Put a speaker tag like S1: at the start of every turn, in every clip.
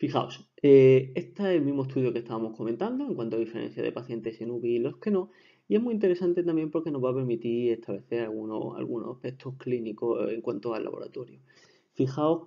S1: Fijaos, este es el mismo estudio que estábamos comentando en cuanto a diferencia de pacientes en UBI y los que no, y es muy interesante también porque nos va a permitir establecer algunos aspectos clínicos en cuanto al laboratorio. Fijaos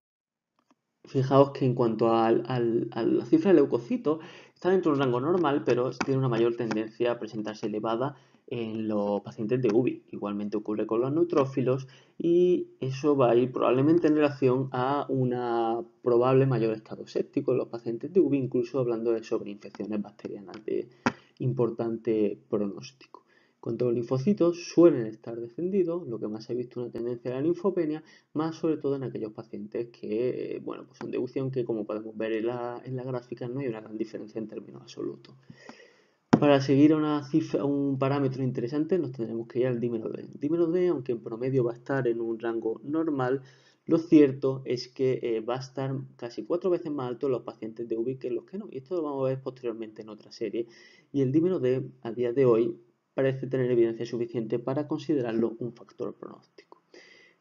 S1: Fijaos que en cuanto a la cifra de leucocitos, está dentro de un rango normal, pero tiene una mayor tendencia a presentarse elevada en los pacientes de UBI. Igualmente ocurre con los neutrófilos y eso va a ir probablemente en relación a una probable mayor estado séptico en los pacientes de UBI, incluso hablando de sobreinfecciones bacterianas de importante pronóstico. Cuanto a los linfocitos, suelen estar descendidos, lo que más se ha visto una tendencia a la linfopenia, más sobre todo en aquellos pacientes que, bueno, pues son de UCI, aunque como podemos ver en la gráfica no hay una gran diferencia en términos absolutos. Para seguir una cifra, un parámetro interesante nos tendremos que ir al dímero D. El dímero D, aunque en promedio va a estar en un rango normal, lo cierto es que va a estar casi 4 veces más alto en los pacientes de UBI que en los que no. Y esto lo vamos a ver posteriormente en otra serie. Y el dímero D, a día de hoy, parece tener evidencia suficiente para considerarlo un factor pronóstico.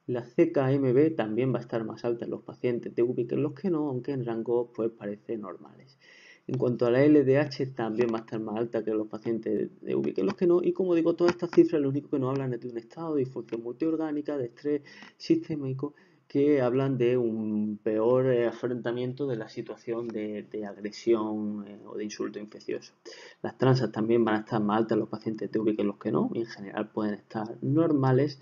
S1: La CKMB también va a estar más alta en los pacientes de UBI que en los que no, aunque en rangos pues parece normales. En cuanto a la LDH, también va a estar más alta que en los pacientes de UBI que en los que no. Y como digo, todas estas cifras lo único que nos hablan es de un estado de disfunción multiorgánica, de estrés sistémico, que hablan de un peor afrontamiento de la situación de agresión o de insulto infeccioso. Las transas también van a estar más altas en los pacientes de UBI que en los que no, y en general pueden estar normales.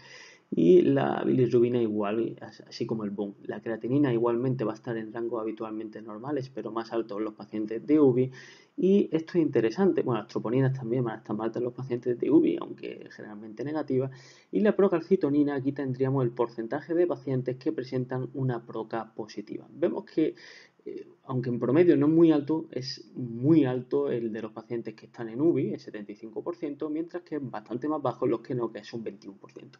S1: Y la bilirrubina igual, así como el BUN. La creatinina igualmente va a estar en rangos habitualmente normales, pero más altos en los pacientes de UBI. Y esto es interesante, bueno, las troponinas también van a estar más altas en los pacientes de UBI, aunque generalmente negativas. Y la procalcitonina, aquí tendríamos el porcentaje de pacientes que presentan una proca positiva. Vemos que, aunque en promedio no es muy alto, es muy alto el de los pacientes que están en UBI, el 75%, mientras que es bastante más bajo en los que no, que es un 21%.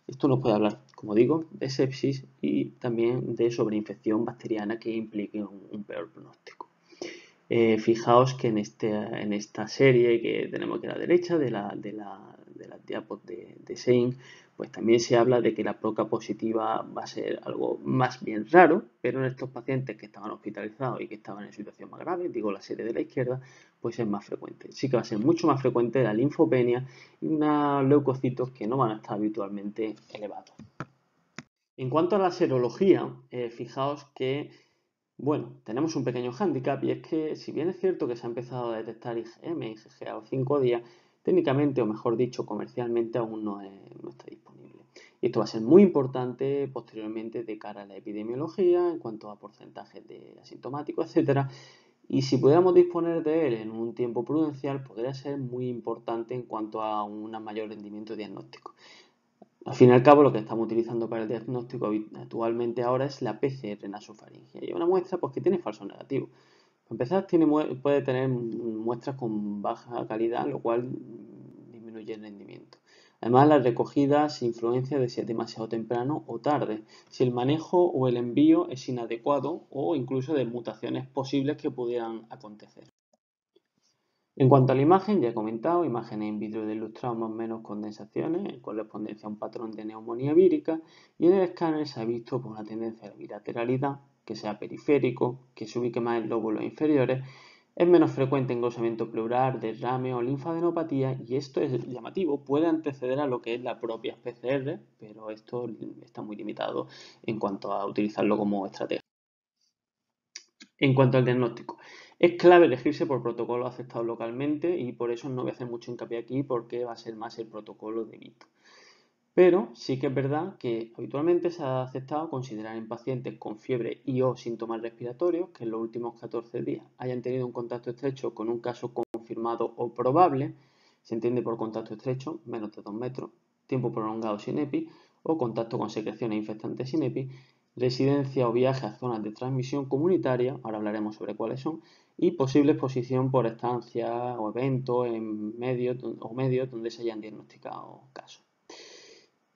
S1: Esto nos puede hablar, como digo, de sepsis y también de sobreinfección bacteriana que implique un peor pronóstico. Fijaos que en esta serie que tenemos aquí a la derecha de las diapos de Sein, pues también se habla de que la proca positiva va a ser algo más bien raro, pero en estos pacientes que estaban hospitalizados y que estaban en situación más grave, digo la serie de la izquierda, pues es más frecuente. Sí que va a ser mucho más frecuente la linfopenia y unos leucocitos que no van a estar habitualmente elevados. En cuanto a la serología, fijaos que bueno, tenemos un pequeño hándicap y es que si bien es cierto que se ha empezado a detectar IgM y IgG a los 5 días, técnicamente o mejor dicho comercialmente aún no está disponible. Y esto va a ser muy importante posteriormente de cara a la epidemiología en cuanto a porcentajes de asintomáticos, etcétera. Y si pudiéramos disponer de él en un tiempo prudencial, podría ser muy importante en cuanto a un mayor rendimiento diagnóstico. Al fin y al cabo, lo que estamos utilizando para el diagnóstico actualmente ahora es la PCR nasofaringea. Y una muestra pues, que tiene falso negativo. Para empezar, puede tener muestras con baja calidad, lo cual disminuye el rendimiento. Además, la recogida se influencia de si es demasiado temprano o tarde, si el manejo o el envío es inadecuado o incluso de mutaciones posibles que pudieran acontecer. En cuanto a la imagen, ya he comentado, imágenes in vitro de ilustrado más o menos condensaciones en correspondencia a un patrón de neumonía vírica y en el escáner se ha visto por una tendencia a la bilateralidad, que sea periférico, que se ubique más en lóbulos inferiores, es menos frecuente engrosamiento pleural, derrame o linfadenopatía y esto es llamativo, puede anteceder a lo que es la propia PCR, pero esto está muy limitado en cuanto a utilizarlo como estrategia. En cuanto al diagnóstico, es clave elegirse por protocolo aceptado localmente y por eso no voy a hacer mucho hincapié aquí porque va a ser más el protocolo de VIT. Pero sí que es verdad que habitualmente se ha aceptado considerar en pacientes con fiebre y o síntomas respiratorios que en los últimos 14 días hayan tenido un contacto estrecho con un caso confirmado o probable, se entiende por contacto estrecho, menos de 2 metros, tiempo prolongado sin EPI o contacto con secreciones infectantes sin EPI, residencia o viaje a zonas de transmisión comunitaria, ahora hablaremos sobre cuáles son, y posible exposición por estancia o eventos en medios donde se hayan diagnosticado casos.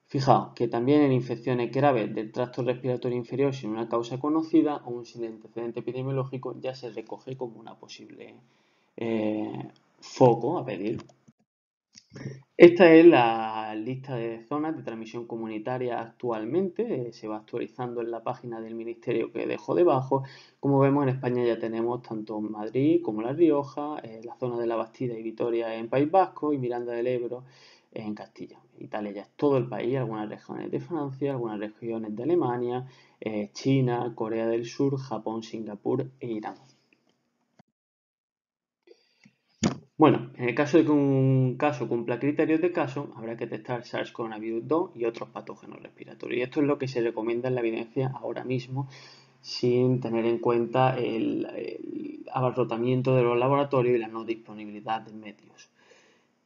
S1: Fijaos que también en infecciones graves del tracto respiratorio inferior sin una causa conocida o un sin antecedente epidemiológico ya se recoge como una posible foco a pedir. Esta es la lista de zonas de transmisión comunitaria actualmente, se va actualizando en la página del ministerio que dejo debajo. Como vemos, en España ya tenemos tanto Madrid como La Rioja, la zona de La Bastida y Vitoria en País Vasco y Miranda del Ebro en Castilla. Italia ya es todo el país, algunas regiones de Francia, algunas regiones de Alemania, China, Corea del Sur, Japón, Singapur e Irán. Bueno, en el caso de que un caso cumpla criterios de caso, habrá que testar SARS-CoV-2 y otros patógenos respiratorios. Y esto es lo que se recomienda en la evidencia ahora mismo, sin tener en cuenta el abarrotamiento de los laboratorios y la no disponibilidad de medios.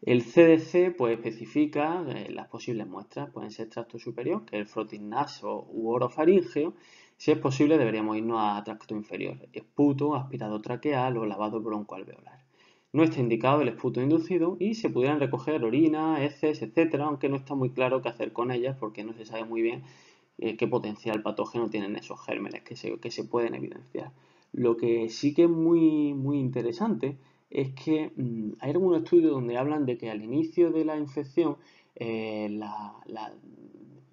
S1: El CDC pues, especifica las posibles muestras, pueden ser tracto superior, que es el frotis naso u orofaríngeo. Si es posible, deberíamos irnos a tracto inferior, esputo, aspirado traqueal o lavado broncoalveolar. No está indicado el esputo inducido y se pudieran recoger orina, heces, etcétera, aunque no está muy claro qué hacer con ellas porque no se sabe muy bien qué potencial patógeno tienen esos gérmenes que se pueden evidenciar. Lo que sí que es muy interesante es que hay algunos estudios donde hablan de que al inicio de la infección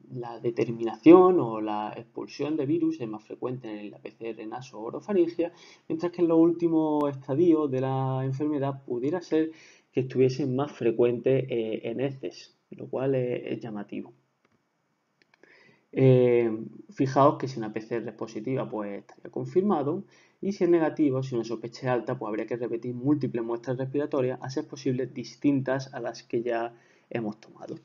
S1: la determinación o la expulsión de virus es más frecuente en la PCR naso-orofaringia, mientras que en los últimos estadios de la enfermedad pudiera ser que estuviese más frecuente en heces, lo cual es llamativo. Eh, Fijaos que si una PCR es positiva, pues estaría confirmado, y si es negativo, si una sospecha es alta, pues habría que repetir múltiples muestras respiratorias, a ser posible distintas a las que ya hemos tomado.